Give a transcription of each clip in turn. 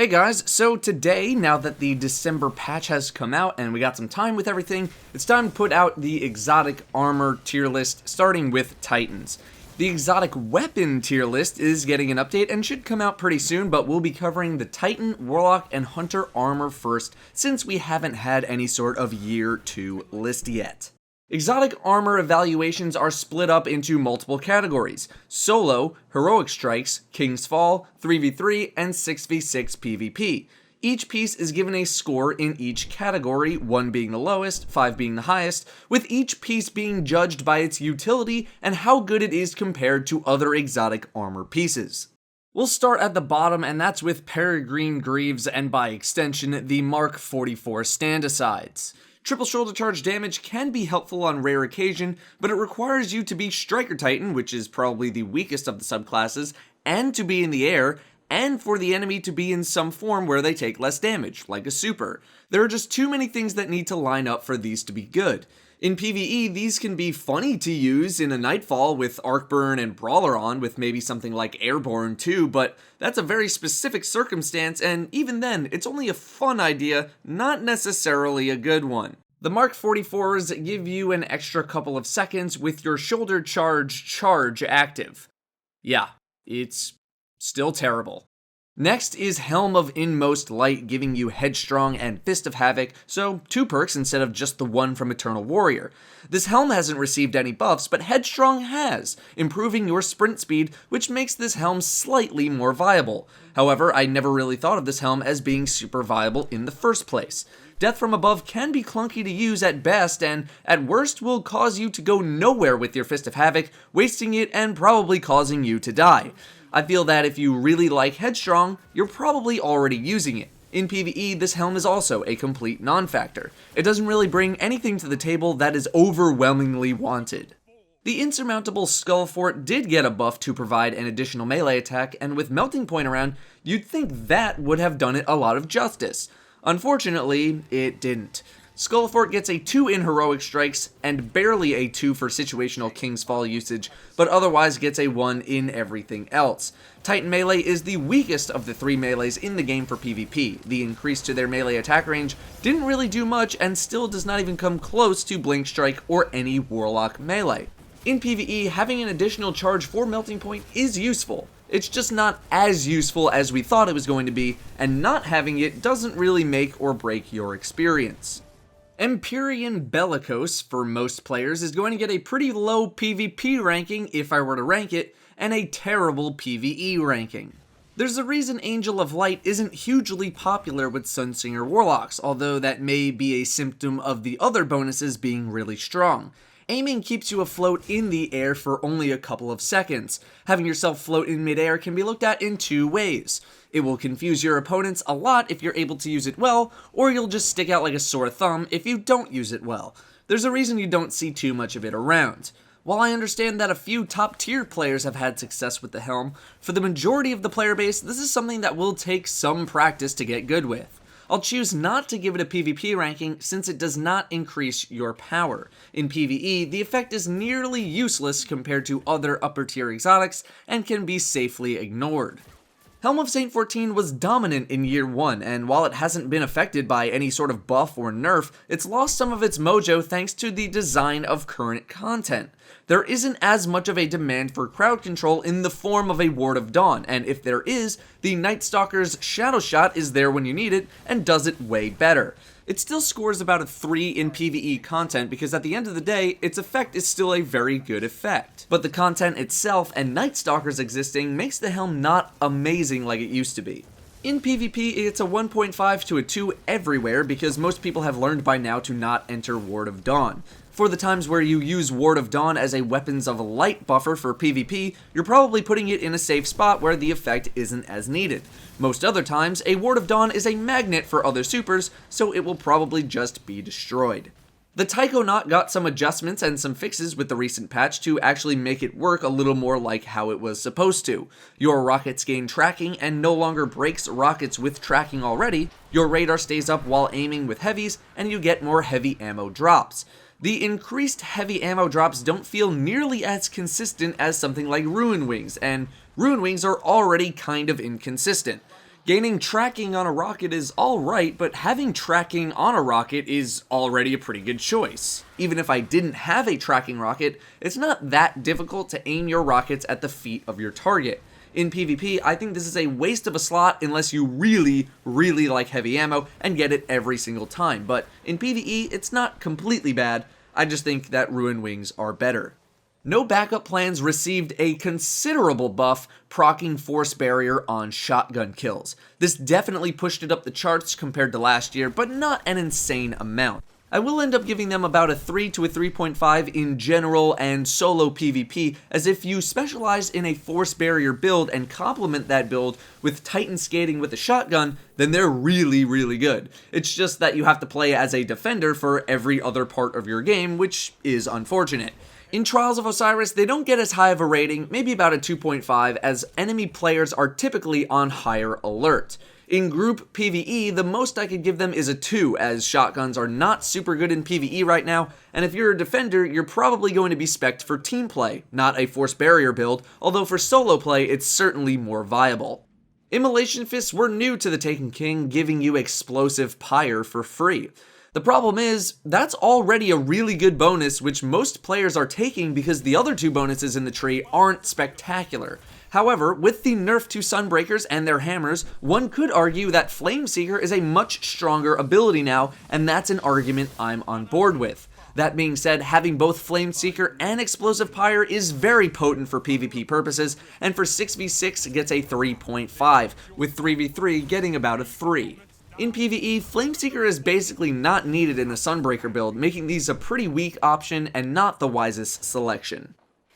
Hey guys, so today, now that the December patch has come out and we got some time with everything, it's time to put out the exotic armor tier list, starting with Titans. The exotic weapon tier list is getting an update and should come out pretty soon, but we'll be covering the Titan, Warlock, and Hunter armor first, since we haven't had any sort of year 2 list yet. Exotic armor evaluations are split up into multiple categories: solo, heroic strikes, King's Fall, 3v3, and 6v6 PvP. Each piece is given a score in each category, 1 being the lowest, 5 being the highest, with each piece being judged by its utility and how good it is compared to other exotic armor pieces. We'll start at the bottom, and that's with Peregrine Greaves and by extension the Mark 44 stand-asides. Triple shoulder charge damage can be helpful on rare occasion, but it requires you to be Striker Titan, which is probably the weakest of the subclasses, and to be in the air, and for the enemy to be in some form where they take less damage, like a super. There are just too many things that need to line up for these to be good. In PvE, these can be funny to use in a Nightfall with Arcburn and Brawler on, with maybe something like Airborne too, but that's a very specific circumstance, and even then, it's only a fun idea, not necessarily a good one. The Mark 44s give you an extra couple of seconds with your shoulder charge active. Yeah, it's still terrible. Next is Helm of INMOST Light, giving you Headstrong and Fist of Havoc, so 2 perks instead of just the one from Eternal Warrior. This helm hasn't received any buffs, but Headstrong has, improving your sprint speed, which makes this helm slightly more viable. However, I never really thought of this helm as being super viable in the first place. Death from above can be clunky to use at best, and at worst will cause you to go nowhere with your Fist of Havoc, wasting it and probably causing you to die. I feel that if you really like Headstrong, you're probably already using it. In PvE, this helm is also a complete non-factor. It doesn't really bring anything to the table that is overwhelmingly wanted. The insurmountable SKULLFORT did get a buff to provide an additional melee attack, and with Melting Point around, you'd think that would have done it a lot of justice. Unfortunately, it didn't. SKULLFORT gets a 2 in heroic strikes and barely a 2 for situational King's Fall usage, but otherwise gets a 1 in everything else. Titan melee is the weakest of the 3 melees in the game for PvP. The increase to their melee attack range didn't really do much and still does not even come close to Blink Strike or any Warlock melee. In PvE, having an additional charge for Melting Point is useful. It's just not as useful as we thought it was going to be, and not having it doesn't really make or break your experience. EMPYREAN Bellicose, for most players, is going to get a pretty low PvP ranking if I were to rank it, and a terrible PvE ranking. There's a reason Angel of Light isn't hugely popular with Sunsinger Warlocks, although that may be a symptom of the other bonuses being really strong. Aiming keeps you afloat in the air for only a couple of seconds. Having yourself float in midair can be looked at in 2 ways. It will confuse your opponents a lot if you're able to use it well, or you'll just stick out like a sore thumb if you don't use it well. There's a reason you don't see too much of it around. While I understand that a few top tier players have had success with the helm, for the majority of the player base, this is something that will take some practice to get good with. I'll choose not to give it a PvP ranking since it does not increase your power. In PvE, the effect is nearly useless compared to other upper tier exotics and can be safely ignored. Helm of Saint 14 was dominant in year 1, and while it hasn't been affected by any sort of buff or nerf, it's lost some of its mojo thanks to the design of current content. There isn't as much of a demand for crowd control in the form of a Ward of Dawn, and if there is, the Night Stalker's Shadow Shot is there when you need it, and does it way better. It still scores about a 3 in PvE content because at the end of the day, its effect is still a very good effect. But the content itself and Night Stalkers existing makes the helm not amazing like it used to be. In PvP, it's a 1.5 to a 2 everywhere because most people have learned by now to not enter Ward of Dawn. For the times where you use Ward of Dawn as a Weapons of Light buffer for PvP, you're probably putting it in a safe spot where the effect isn't as needed. Most other times, a Ward of Dawn is a magnet for other supers, so it will probably just be destroyed. The TAIKONAUT got some adjustments and some fixes with the recent patch to actually make it work a little more like how it was supposed to. Your rockets gain tracking and no longer breaks rockets with tracking already, your radar stays up while aiming with heavies, and you get more heavy ammo drops. The increased heavy ammo drops don't feel nearly as consistent as something like Ruin Wings, and Ruin Wings are already kind of inconsistent. Gaining tracking on a rocket is alright, but having tracking on a rocket is already a pretty good choice. Even if I didn't have a tracking rocket, it's not that difficult to aim your rockets at the feet of your target. In PvP, I think this is a waste of a slot unless you really like heavy ammo and get it every single time, but in PvE, it's not completely bad. I just think that Ruin Wings are better. No backup plans received a considerable buff, proccing Force Barrier on shotgun kills. This definitely pushed it up the charts compared to last year, but not an insane amount. I will end up giving them about a 3 to a 3.5 in general and solo PvP, as if you specialize in a Force Barrier build and complement that build with Titan skating with a shotgun, then they're really good. It's just that you have to play as a defender for every other part of your game, which is unfortunate. In Trials of Osiris, they don't get as high of a rating, maybe about a 2.5, as enemy players are typically on higher alert. In group PvE, the most I could give them is a 2, as shotguns are not super good in PvE right now, and if you're a defender, you're probably going to be spec'd for team play, not a Force Barrier build, although for solo play, it's certainly more viable. Immolation Fists were new to the Taken King, giving you explosive pyre for free. The problem is, that's already a really good bonus which most players are taking because the other two bonuses in the tree aren't spectacular. However, with the nerf to Sunbreakers and their hammers, one could argue that Flameseeker is a much stronger ability now, and that's an argument I'm on board with. That being said, having both Flameseeker and Explosive Pyre is very potent for PvP purposes, and for 6v6 gets a 3.5, with 3v3 getting about a 3. In PvE, Flameseeker is basically not needed in a Sunbreaker build, making these a pretty weak option and not the wisest selection.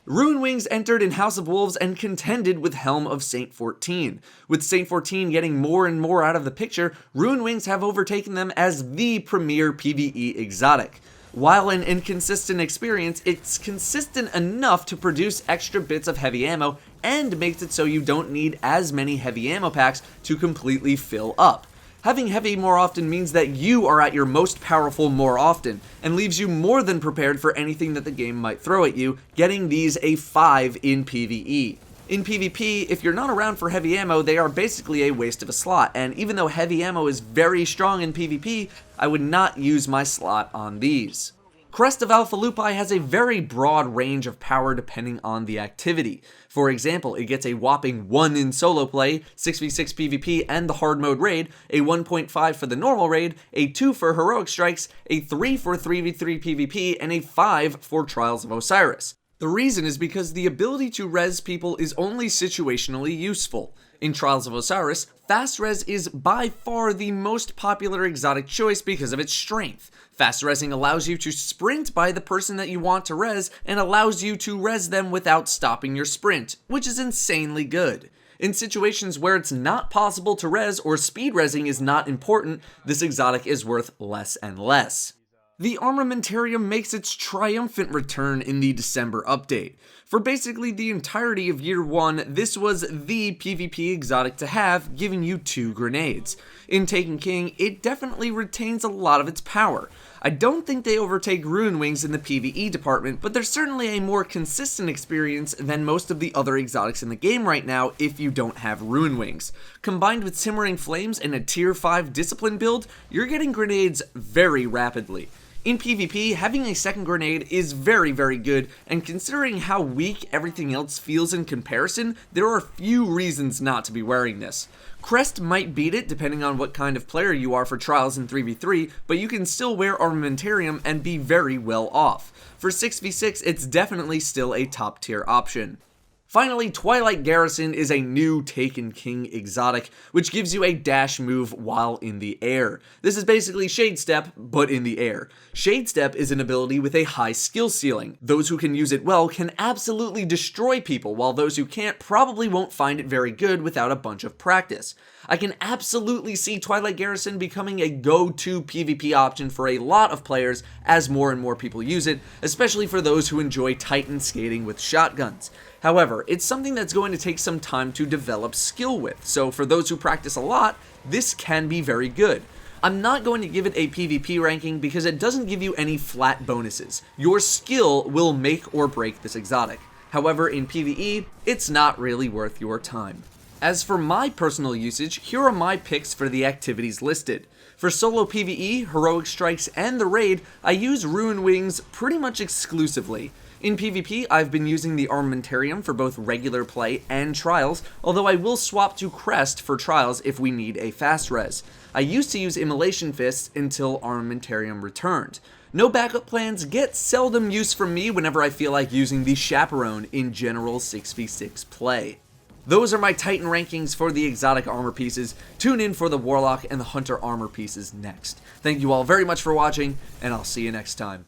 Ruin Wings entered in House of Wolves and contended with Helm of Saint 14. With Saint 14 getting more and more out of the picture, Ruin Wings have overtaken them as the premier PvE exotic. While an inconsistent experience, it's consistent enough to produce extra bits of heavy ammo and makes it so you don't need as many heavy ammo packs to completely fill up. Having heavy more often means that you are at your most powerful more often, and leaves you more than prepared for anything that the game might throw at you, getting these a 5 in PvE. In PvP, if you're not around for heavy ammo, they are basically a waste of a slot, and even though heavy ammo is very strong in PvP, I would not use my slot on these. Crest of Alpha Lupi has a very broad range of power depending on the activity. For example, it gets a whopping 1 in solo play, 6v6 PvP and the hard mode raid, a 1.5 for the normal raid, a 2 for heroic strikes, a 3 for 3v3 PvP, and a 5 for Trials of Osiris. The reason is because the ability to res people is only situationally useful. In Trials of Osiris, fast res is by far the most popular exotic choice because of its strength. Fast resing allows you to sprint by the person that you want to res and allows you to res them without stopping your sprint, which is insanely good. In situations where it's not possible to res or speed resing is not important, this exotic is worth less and less. The Armamentarium makes its triumphant return in the December update. For basically the entirety of Year 1, this was the PvP exotic to have, giving you 2 grenades. In Taken King, it definitely retains a lot of its power. I don't think they overtake Ruin Wings in the PvE department, but they're certainly a more consistent experience than most of the other exotics in the game right now if you don't have Ruin Wings. Combined with Simmering Flames and a Tier 5 Discipline build, you're getting grenades very rapidly. In PvP, having a second grenade is very good, and considering how weak everything else feels in comparison, there are few reasons not to be wearing this. Crest might beat it depending on what kind of player you are for Trials in 3v3, but you can still wear Armamentarium and be very well off. For 6v6, it's definitely still a top tier option. Finally, Twilight Garrison is a new Taken King exotic, which gives you a dash move while in the air. This is basically Shade Step, but in the air. Shade Step is an ability with a high skill ceiling. Those who can use it well can absolutely destroy people, while those who can't probably won't find it very good without a bunch of practice. I can absolutely see Twilight Garrison becoming a go-to PvP option for a lot of players as more and more people use it, especially for those who enjoy Titan skating with shotguns. However, it's something that's going to take some time to develop skill with, so for those who practice a lot, this can be very good. I'm not going to give it a PvP ranking because it doesn't give you any flat bonuses. Your skill will make or break this exotic. However, in PvE, it's not really worth your time. As for my personal usage, here are my picks for the activities listed. For solo PvE, heroic strikes, and the raid, I use Ruin Wings pretty much exclusively. In PvP, I've been using the Armamentarium for both regular play and trials, although I will swap to CREST for trials if we need a fast res. I used to use Immolation Fists until Armamentarium returned. No backup plans get seldom use from me whenever I feel like using the Chaperone in general 6v6 play. Those are my Titan rankings for the exotic armor pieces. Tune in for the Warlock and the Hunter armor pieces next. Thank you all very much for watching, and I'll see you next time.